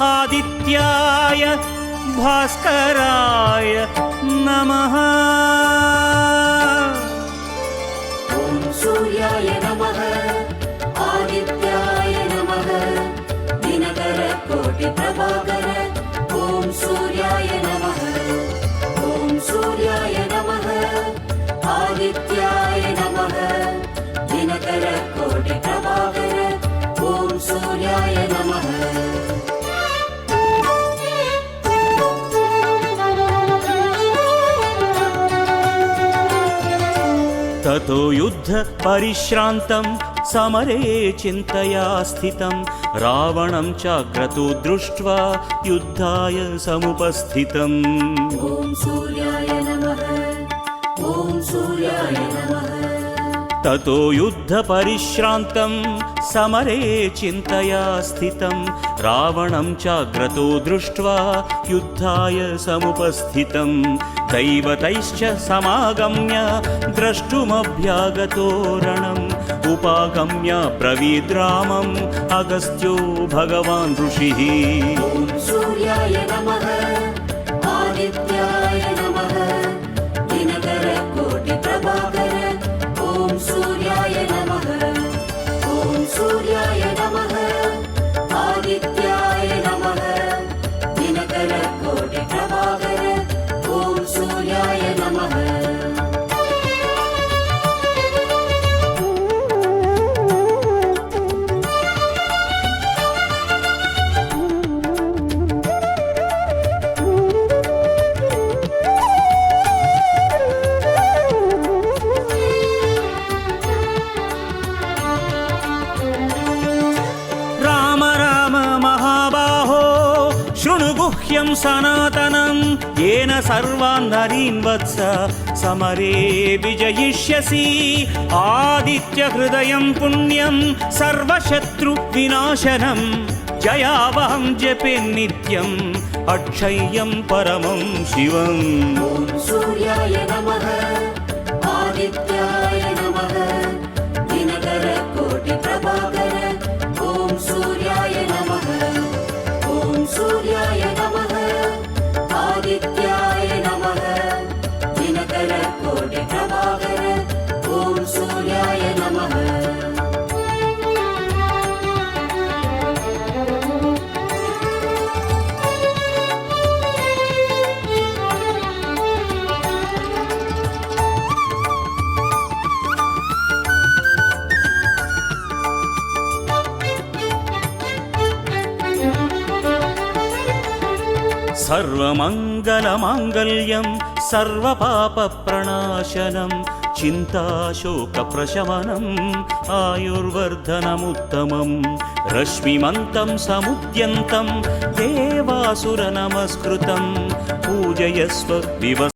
आदित्याय भास्कराय नमः। ॐ सूर्याय नमः आदित्याय नमः दिनकर कोटि प्रभाकर ॐ सूर्याय नमः। ॐ सूर्याय नमः आदित्याय नमः दिनकर कोटि प्रभाकर ॐ सूर्याय नमः। ततो युद्ध परिश्रान्तं समरे चिन्तया स्थितं रावणं चाग्रतो दृष्ट्वा युद्धाय समुपस्थितम्। ॐ सूर्याय नमः। ॐ सूर्याय नमः। ततो युद्ध परिश्रान्तं समरे चिन्तया स्थितं रावणं चाग्रतो दृष्ट्वा युद्धाय समुपस्थितं दैवतैश्च समागम्य द्रष्टुमभ्यागतो रणम् उपागम्य ब्रवीद्रामम् अगस्त्यो भगवान् ऋषिः। ॐ सूर्याय नमः आदित्याय नमः दिनकर कोटि प्रभाकर ॐ सूर्याय नमः। ॐ सूर्याय नमः आदित्याय नमः दिनकर कोटि प्रभाकर ॐ सूर्याय नमः। गुह्यं सनातनं येन सर्वान् नरीन् वत्स समरे विजयिष्यसि आदित्य हृदयं पुण्यं सर्वशत्रुविनाशनं जयावहं जपे नित्यम् अक्षय्यं परमं शिवम्। ॐ सूर्याय नमः आदित्याय नमः दिनकर कोटि प्रभाकर ॐ सूर्याय नमः। ॐ सूर्याय नमः आदित्याय नमः दिनकर कोटि प्रभाकर ॐ सूर्याय नमः। सर्वमङ्गलमाङ्गल्यं सर्वपापप्रणाशनं चिन्ताशोकप्रशमनम् आयुर्वर्धनमुत्तमं रश्मिमन्तं समुद्यन्तं देवासुरनमस्कृतं पूजयस्व विवस्वते।